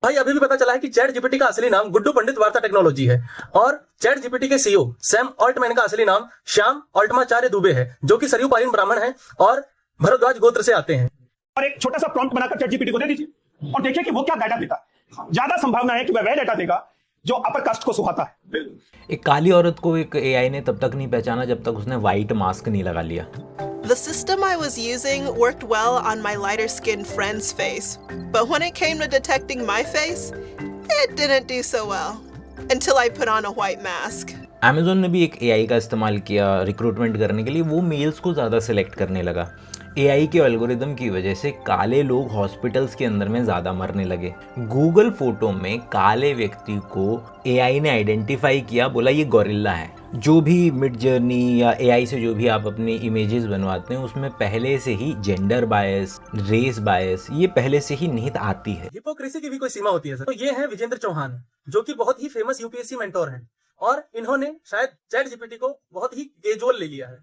भाई अभी भी पता चला है कि चैट जीपीटी का असली नाम गुड्डू पंडित वार्ता टेक्नोलॉजी है और चैट जीपीटी के सीईओ सैम ऑल्टमैन का असली नाम श्याम ऑल्टमाचार्य दुबे है, जो कि सरयू पालीन ब्राह्मण है और भरद्वाज गोत्र से आते हैं। और एक छोटा सा प्रॉम्प्ट बनाकर चैट जीपीटी को दे दीजिए और देखिए कि वो क्या डाटा देता है। ज्यादा संभावना है कि वह डाटा देगा जो अपर कास्ट को सुहाता है। एक काली औरत को एक एआई ने तब तक नहीं पहचाना जब तक उसने व्हाइट मास्क नहीं लगा लिया। The system I was using worked well on my lighter skinned friend's face, but when it came to detecting my face, it didn't do so well until I put on a white mask. Amazon ने भी एक AI का इस्तेमाल किया recruitment करने के लिए। वो मेल्स को ज़्यादा सिलेक्ट करने लगा। एआई के एल्गोरिदम की वजह से काले लोग हॉस्पिटल्स के अंदर में ज़्यादा मरने लगे। गूगल फोटो में काले व्यक्ति को एआई ने आइडेंटिफाई किया, बोला ये गोरिल्ला है। जो भी मिड जर्नी या एआई से जो भी आप अपनी इमेजेस बनवाते हैं उसमें पहले से ही जेंडर बायस, रेस बायस ये पहले से ही निहित आती है। हिपोक्रेसी की भी कोई सीमा होती है सर। तो ये है विजेंद्र चौहान, जो कि बहुत ही फेमस यूपीएससी मेंटोर हैं और इन्होंने शायद चैट जीपीटी को बहुत ही केजुअल ले लिया है।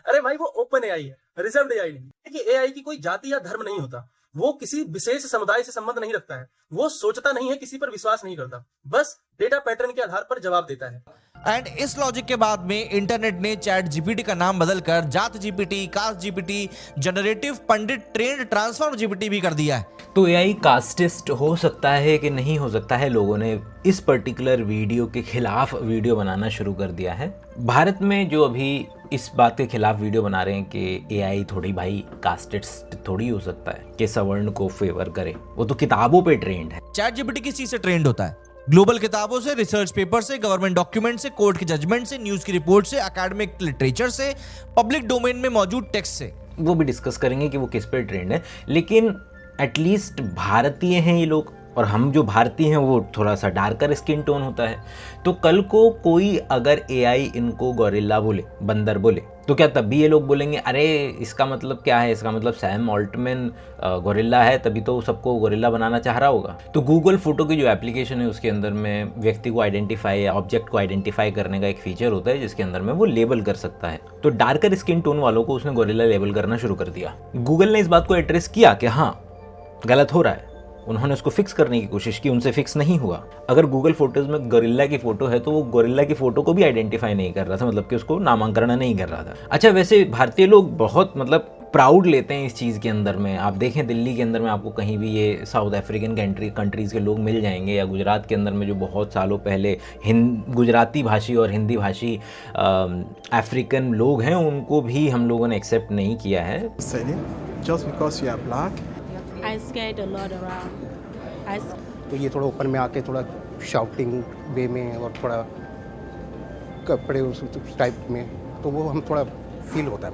अरे भाई वो ओपन एआई है, रिजर्व्ड एआई नहीं है। कि एआई की कोई जाति या धर्म नहीं होता, वो किसी विशेष समुदाय से संबंध नहीं रखता है, वो सोचता नहीं है, किसी पर विश्वास नहीं करता, बस डेटा पैटर्न के आधार पर जवाब देता है। एंड इस लॉजिक के बाद में इंटरनेट ने चैट जीपीटी का नाम बदलकर जात जीपीटी, कास्ट जीपीटी, जनरेटिव पंडित ट्रेंड ट्रांसफॉर्म जीपीटी भी कर दिया है। तो एआई कास्टिस्ट हो सकता है कि नहीं हो सकता है, लोगों ने इस पर्टिकुलर वीडियो के खिलाफ वीडियो बनाना शुरू कर दिया है। भारत में जो अभी इस बात के खिलाफ वीडियो बना रहे हैं कि एआई थोड़ी भाई कास्टिस्ट थोड़ी हो सकता है कि सवर्ण को फेवर करे, वो तो किताबों पे ट्रेंड है। चैट जीपीटी किस चीज से ट्रेंड होता है? ग्लोबल किताबों से, रिसर्च पेपर से, गवर्नमेंट डॉक्यूमेंट से, कोर्ट की जजमेंट से, न्यूज की रिपोर्ट से, एकेडमिक लिटरेचर से, पब्लिक डोमेन में मौजूद टेक्स्ट से। वो भी डिस्कस करेंगे कि वो किस पे ट्रेंड है, लेकिन एटलीस्ट भारतीय हैं ये लोग और हम जो भारतीय हैं वो थोड़ा सा डार्कर स्किन टोन होता है। तो कल को कोई अगर एआई इनको गोरिल्ला बोले, बंदर बोले, तो क्या तब भी ये लोग बोलेंगे अरे इसका मतलब क्या है, इसका मतलब सैम ऑल्टमैन गोरिल्ला है तभी तो सबको गोरिल्ला बनाना चाह रहा होगा। तो गूगल फोटो की जो एप्लीकेशन है उसके अंदर में व्यक्ति को आइडेंटिफाई या ऑब्जेक्ट को आइडेंटिफाई करने का एक फीचर होता है जिसके अंदर में वो लेबल कर सकता है। तो डार्कर स्किन टोन वालों को उसने गोरिल्ला लेबल करना शुरू कर दिया। गूगल ने इस बात को एड्रेस किया कि हाँ गलत हो रहा है, उन्होंने उसको फिक्स करने की कोशिश की, उनसे फिक्स नहीं हुआ। अगर गूगल फोटोज में गोरिल्ला की फोटो है तो वो गोरिल्ला की फोटो को भी आइडेंटिफाई नहीं कर रहा था, मतलब कि उसको नामांकन नहीं कर रहा था। अच्छा वैसे भारतीय लोग बहुत मतलब प्राउड लेते हैं इस चीज़ के अंदर में। आप देखें दिल्ली के अंदर में आपको कहीं भी ये साउथ अफ्रीकन कंट्रीज़ के लोग मिल जाएंगे, या गुजरात के अंदर में जो बहुत सालों पहले गुजराती भाषी और हिंदी भाषी अफ्रीकन लोग हैं उनको भी हम लोगों ने एक्सेप्ट नहीं किया है। I scared a lot around. तो ये थोड़ा ऊपर में आके थोड़ा शाउटिंग वे में और थोड़ा कपड़े उस टाइप में, तो वो हम थोड़ा फील होता है।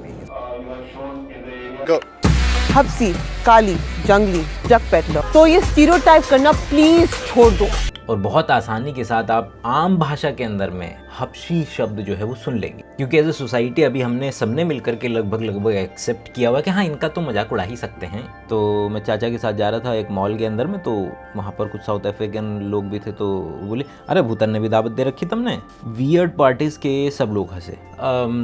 हब्सी, काली, जंगली, जग पेटलर, तो ये स्टीरियोटाइप करना प्लीज छोड़ दो। और बहुत आसानी के साथ आप आम भाषा के अंदर में हबशी शब्द जो है वो सुन लेंगे, क्योंकि एज ए सोसाइटी अभी हमने सबने मिलकर के लगभग एक्सेप्ट किया हुआ कि हाँ इनका तो मजाक उड़ा ही सकते हैं। तो मैं चाचा के साथ जा रहा था एक मॉल के अंदर में, तो वहाँ पर कुछ साउथ अफ्रीकन लोग भी थे, तो बोले अरे भूतन ने भी दावत दे रखी तुमने। वियर्ड पार्टीज के सब लोग हंसे।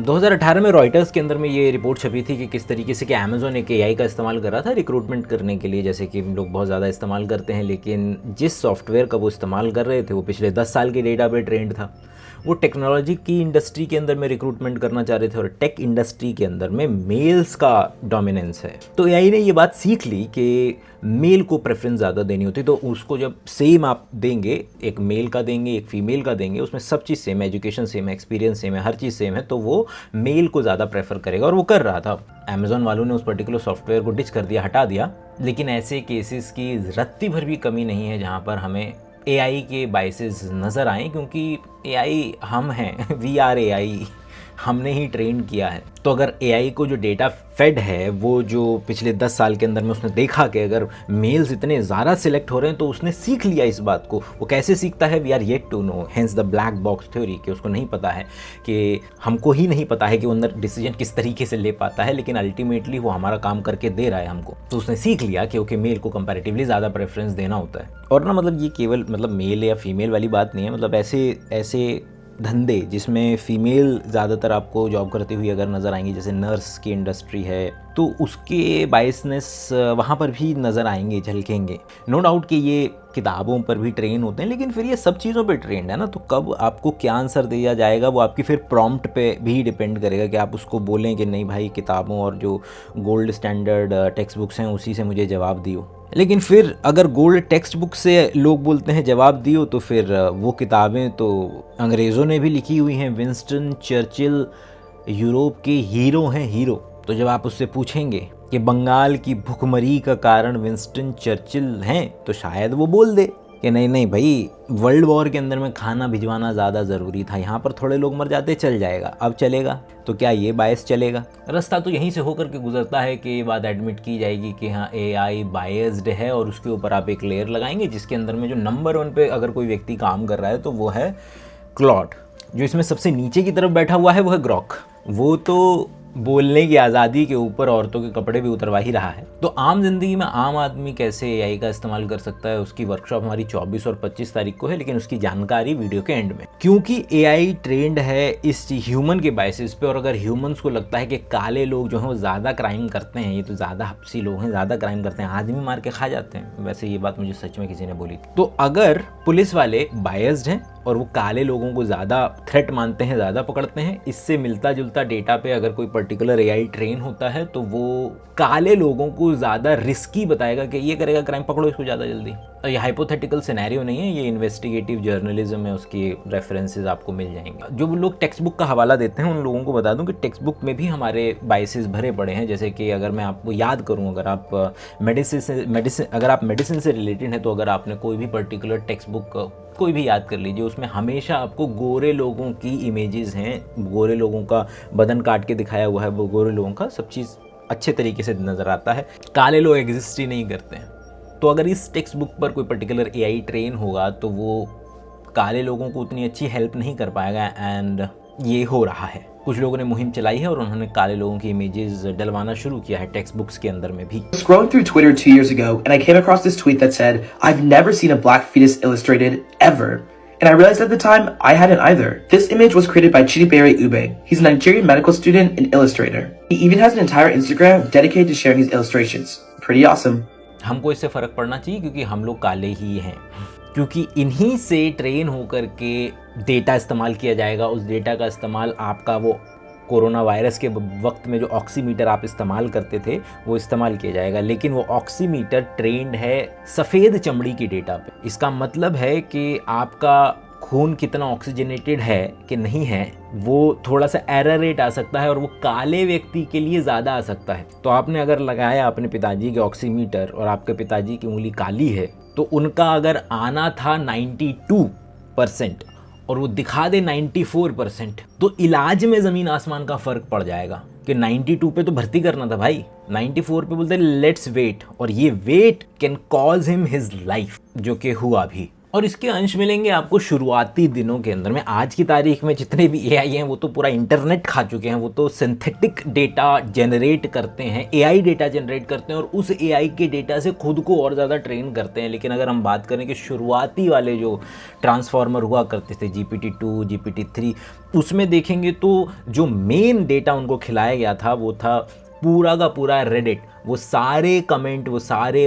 2018 में रॉयटर्स के अंदर में ये रिपोर्ट छपी थी कि किस तरीके से कि अमेजोन एक एआई का इस्तेमाल कर रहा था रिक्रूटमेंट करने के लिए, जैसे कि लोग बहुत ज़्यादा इस्तेमाल करते हैं, लेकिन जिस सॉफ्टवेयर का वो इस्तेमाल कर रहे थे वो पिछले 10 साल के डेटा पे ट्रेंड था। वो टेक्नोलॉजी की इंडस्ट्री के अंदर में रिक्रूटमेंट करना चाह रहे थे और टेक इंडस्ट्री के अंदर में मेल्स का डोमिनेंस है। तो एआई ने ये बात सीख ली कि मेल को प्रेफरेंस ज़्यादा देनी होती है, तो उसको जब सेम आप देंगे, एक मेल का देंगे एक फीमेल का देंगे, उसमें सब चीज़ सेम है, एजुकेशन सेम है, एक्सपीरियंस सेम है, हर चीज़ सेम है, तो वो मेल को ज़्यादा प्रेफर करेगा और वो कर रहा था। अमेजोन वालों ने उस पर्टिकुलर सॉफ्टवेयर को डिच कर दिया, हटा दिया। लेकिन ऐसे केसेस की रत्ती भर भी कमी नहीं है जहाँ पर हमें एआई के बायसेस नज़र आए, क्योंकि एआई हम हैं, वी आर एआई, हमने ही ट्रेन किया है। तो अगर एआई को जो डेटा फेड है वो जो पिछले 10 साल के अंदर में उसने देखा कि अगर मेल्स इतने ज़्यादा सिलेक्ट हो रहे हैं तो उसने सीख लिया इस बात को। वो कैसे सीखता है, we are yet to know, hence the black box theory, कि उसको नहीं पता है, कि हमको ही नहीं पता है कि वो अंदर डिसीजन किस तरीके से ले पाता है, लेकिन अल्टीमेटली वो हमारा काम करके दे रहा है हमको। तो उसने सीख लिया कि ओके मेल को कंपैरेटिवली ज़्यादा प्रेफरेंस देना होता है। और ना मतलब ये केवल मतलब मेल या फीमेल वाली बात नहीं है, मतलब ऐसे धंधे जिसमें फ़ीमेल ज़्यादातर आपको जॉब करती हुई अगर नज़र आएंगी, जैसे नर्स की इंडस्ट्री है, तो उसके बायसनेस वहाँ पर भी नज़र आएंगे, झलकेंगे। नो डाउट कि ये किताबों पर भी ट्रेन होते हैं, लेकिन फिर ये सब चीज़ों पे ट्रेंड है ना, तो कब आपको क्या आंसर दिया जाएगा वो आपकी फिर प्रॉम्प्ट पे भी डिपेंड करेगा कि आप उसको बोलें कि नहीं भाई किताबों और जो गोल्ड स्टैंडर्ड टेक्स्ट बुक्स हैं उसी से मुझे जवाब दियो। लेकिन फिर अगर गोल्ड टेक्स्ट बुक से लोग बोलते हैं जवाब दियो, तो फिर वो किताबें तो अंग्रेज़ों ने भी लिखी हुई हैं। विंस्टन चर्चिल यूरोप के हीरो हैं, हीरो। तो जब आप उससे पूछेंगे कि बंगाल की भुखमरी का कारण विंस्टन चर्चिल हैं, तो शायद वो बोल दे कि नहीं नहीं भाई, वर्ल्ड वॉर के अंदर में खाना भिजवाना ज़्यादा ज़रूरी था, यहाँ पर थोड़े लोग मर जाते, चल जाएगा। अब चलेगा तो क्या ये बायस चलेगा? रास्ता तो यहीं से होकर के गुजरता है कि ये बात एडमिट की जाएगी कि हाँ AI बायस्ड है, और उसके ऊपर आप एक लेयर लगाएंगे जिसके अंदर में जो नंबर 1 पे अगर कोई व्यक्ति काम कर रहा है तो वो है क्लॉड। जो इसमें सबसे नीचे की तरफ बैठा हुआ है वो है ग्रॉक। वो तो बोलने की आज़ादी के ऊपर औरतों के कपड़े भी उतरवा ही रहा है। तो आम जिंदगी में आम आदमी कैसे AI का इस्तेमाल कर सकता है, उसकी वर्कशॉप हमारी 24 और 25 तारीख को है, लेकिन उसकी जानकारी वीडियो के एंड में। क्योंकि AI ट्रेंड है इस ह्यूमन के बाइसिस पे, और अगर ह्यूमंस को लगता है कि काले लोग जो हैं वो ज़्यादा क्राइम करते हैं, ये तो ज़्यादा हपसी लोग हैं, ज़्यादा क्राइम करते हैं, आदमी मार के खा जाते हैं, वैसे ये बात मुझे सच में किसी ने बोली थी। तो अगर पुलिस वाले बायस्ड हैं और वो काले लोगों को ज़्यादा थ्रेट मानते हैं, ज़्यादा पकड़ते हैं, इससे मिलता जुलता डेटा पे अगर कोई पर्टिकुलर AI ट्रेन होता है तो वो काले लोगों को ज़्यादा रिस्की बताएगा कि ये करेगा क्राइम, पकड़ो इसको ज़्यादा जल्दी। तो ये हाइपोथेटिकल सिनेरियो नहीं है, ये इन्वेस्टिगेटिव जर्नलिज्म है, उसके रेफरेंसेस आपको मिल जाएंगे। जो लोग टेक्स्ट बुक का हवाला देते हैं उन लोगों को बता दूं कि टेक्स्ट बुक में भी हमारे बायसेस भरे पड़े हैं। जैसे कि अगर मैं आपको याद करूं, अगर आप मेडिसिन से रिलेटेड है, तो अगर आपने कोई भी पर्टिकुलर टेक्स्ट बुक कोई भी याद कर लीजिए, उसमें हमेशा आपको गोरे लोगों की इमेजेस हैं, गोरे लोगों का बदन काट के दिखाया हुआ है, वो गोरे लोगों का सब चीज़ अच्छे तरीके से नज़र आता है। काले लोग एग्जिस्ट ही नहीं करते हैं। तो अगर इस टेक्स्ट बुक पर कोई पर्टिकुलर AI ट्रेन होगा तो वो काले लोगों को उतनी अच्छी हेल्प नहीं कर पाएगा, एंड ये हो रहा है। कुछ लोगों ने मुहिम चलाई है और उन्होंने काले लोगों की इमेजेस डलवाना शुरू किया है टेक्स्ट बुक्स के अंदर में भी। Scrolling through Twitter 2 years ago, and I came across this tweet that said, "I've never seen a black fetus illustrated ever." And I realized at the time I hadn't either. This image was created by Chidibere Ube. He's a Nigerian medical student and illustrator. He even has an entire Instagram dedicated to sharing his illustrations. Pretty awesome. हमको इससे फ़र्क पड़ना चाहिए क्योंकि हम लोग काले ही हैं, क्योंकि इन्हीं से ट्रेन होकर के डेटा इस्तेमाल किया जाएगा। उस डेटा का इस्तेमाल आपका वो कोरोना वायरस के वक्त में जो ऑक्सीमीटर आप इस्तेमाल करते थे वो इस्तेमाल किया जाएगा, लेकिन वो ऑक्सीमीटर ट्रेंड है सफ़ेद चमड़ी की डेटा पे। इसका मतलब है कि आपका खून कितना ऑक्सीजनेटेड है कि नहीं है, वो थोड़ा सा एरर रेट आ सकता है और वो काले व्यक्ति के लिए ज़्यादा आ सकता है। तो आपने अगर लगाया अपने पिताजी के ऑक्सीमीटर और आपके पिताजी की उंगली काली है, तो उनका अगर आना था 92% और वो दिखा दे 94%, तो इलाज में ज़मीन आसमान का फ़र्क पड़ जाएगा कि 92 पे तो भर्ती करना था भाई, 94 पे बोलते लेट्स वेट, और ये wait can cause him his life, जो कि हुआ भी। और इसके अंश मिलेंगे आपको शुरुआती दिनों के अंदर में। आज की तारीख में जितने भी AI हैं वो तो पूरा इंटरनेट खा चुके हैं, वो तो सिंथेटिक डेटा जनरेट करते हैं, AI डेटा जनरेट करते हैं और उस AI के डेटा से खुद को और ज़्यादा ट्रेन करते हैं। लेकिन अगर हम बात करें कि शुरुआती वाले जो ट्रांसफॉर्मर हुआ करते थे GPT-2, GPT-3, उसमें देखेंगे तो जो मेन डेटा उनको खिलाया गया था वो था पूरा का पूरा रेडिट। वो सारे कमेंट, वो सारे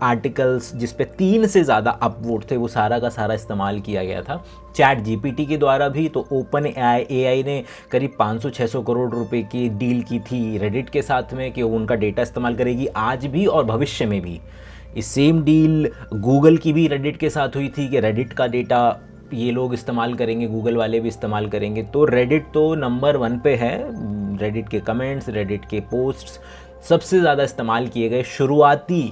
आर्टिकल्स जिस पे 3 से ज़्यादा अपवोट थे, वो सारा का सारा इस्तेमाल किया गया था चैट GPT के द्वारा भी। तो ओपन AI ने करीब 500-600 करोड़ रुपए की डील की थी रेडिट के साथ में कि वो उनका डेटा इस्तेमाल करेगी आज भी और भविष्य में भी। इस सेम डील गूगल की भी रेडिट के साथ हुई थी कि रेडिट का डेटा ये लोग इस्तेमाल करेंगे, गूगल वाले भी इस्तेमाल करेंगे। तो रेडिट तो नंबर 1 पे है, रेडिट के कमेंट्स, रेडिट के पोस्ट्स सबसे ज़्यादा इस्तेमाल किए गए शुरुआती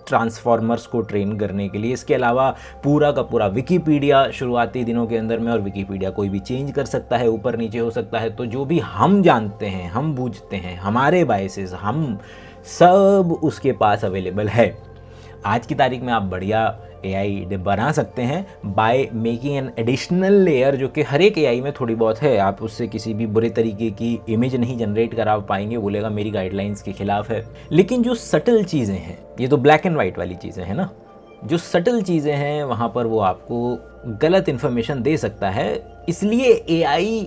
ट्रांसफॉर्मर्स को ट्रेन करने के लिए। इसके अलावा पूरा का पूरा विकीपीडिया शुरुआती दिनों के अंदर में, और विकीपीडिया कोई भी चेंज कर सकता है, ऊपर नीचे हो सकता है। तो जो भी हम जानते हैं, हम बूझते हैं, हमारे बायसेस, हम सब उसके पास अवेलेबल है। आज की तारीख में आप बढ़िया AI बना सकते हैं by making an additional layer, जो कि हर एक AI में थोड़ी बहुत है। आप उससे किसी भी बुरे तरीके की इमेज नहीं जनरेट करा पाएंगे, बोलेगा मेरी गाइडलाइंस के खिलाफ है। लेकिन जो सटल चीज़ें हैं, ये तो ब्लैक एंड वाइट वाली चीज़ें हैं ना, जो सटल चीज़ें हैं वहाँ पर वो आपको गलत इन्फॉर्मेशन दे सकता है। इसलिए AI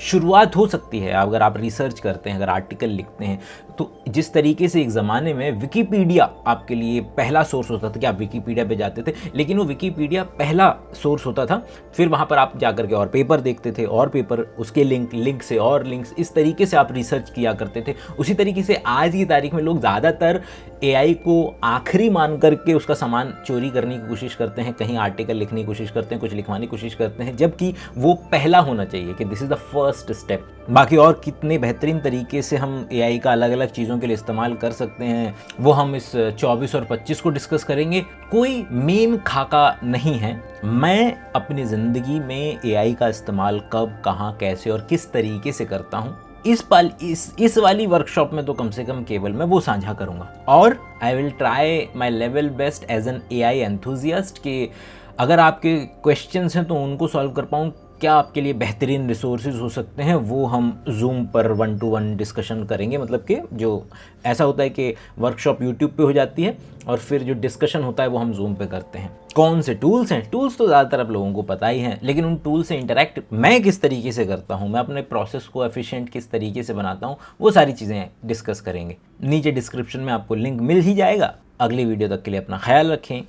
शुरुआत हो सकती है अगर आप रिसर्च करते हैं, अगर आर्टिकल लिखते हैं। तो जिस तरीके से एक ज़माने में विकिपीडिया आपके लिए पहला सोर्स होता था कि आप विकिपीडिया पे जाते थे, लेकिन वो विकिपीडिया पहला सोर्स होता था, फिर वहाँ पर आप जाकर के और पेपर देखते थे, और पेपर उसके लिंक से और लिंक्स, इस तरीके से आप रिसर्च किया करते थे। उसी तरीके से आज की तारीख में लोग ज़्यादातर AI को आखिरी मान करके उसका सामान चोरी करने की कोशिश करते हैं, कहीं आर्टिकल लिखने की कोशिश करते हैं, कुछ लिखवाने की कोशिश करते हैं, जबकि वो पहला होना चाहिए कि this is the first step. बाकी और कितने बेहतरीन तरीके से हम AI का अलग अलग चीज़ों के लिए इस्तेमाल कर सकते हैं, वो हम इस 24 और 25 को डिस्कस करेंगे। कोई मेन खाका नहीं है। मैं अपनी ज़िंदगी में AI का इस्तेमाल कब, कहाँ, कैसे और किस तरीके से करता हूँ, इस वाली वर्कशॉप में तो कम से कम केवल मैं वो साझा करूँगा। और I will try my level best as an AI enthusiast कि अगर आपके क्वेश्चंस हैं तो उनको सॉल्व कर पाऊँ। क्या आपके लिए बेहतरीन रिसोर्सेज हो सकते हैं, वो हम जूम पर 1-to-1 डिस्कशन करेंगे। मतलब कि जो ऐसा होता है कि वर्कशॉप यूट्यूब पे हो जाती है और फिर जो डिस्कशन होता है वो हम जूम पे करते हैं। कौन से टूल्स हैं, टूल्स तो ज़्यादातर आप लोगों को पता ही हैं, लेकिन उन टूल से इंटरेक्ट मैं किस तरीके से करता हूँ, मैं अपने प्रोसेस को एफिशिएंट किस तरीके से बनाता हूँ, वो सारी चीज़ें डिस्कस करेंगे। नीचे डिस्क्रिप्शन में आपको लिंक मिल ही जाएगा। अगली वीडियो तक के लिए अपना ख्याल रखें।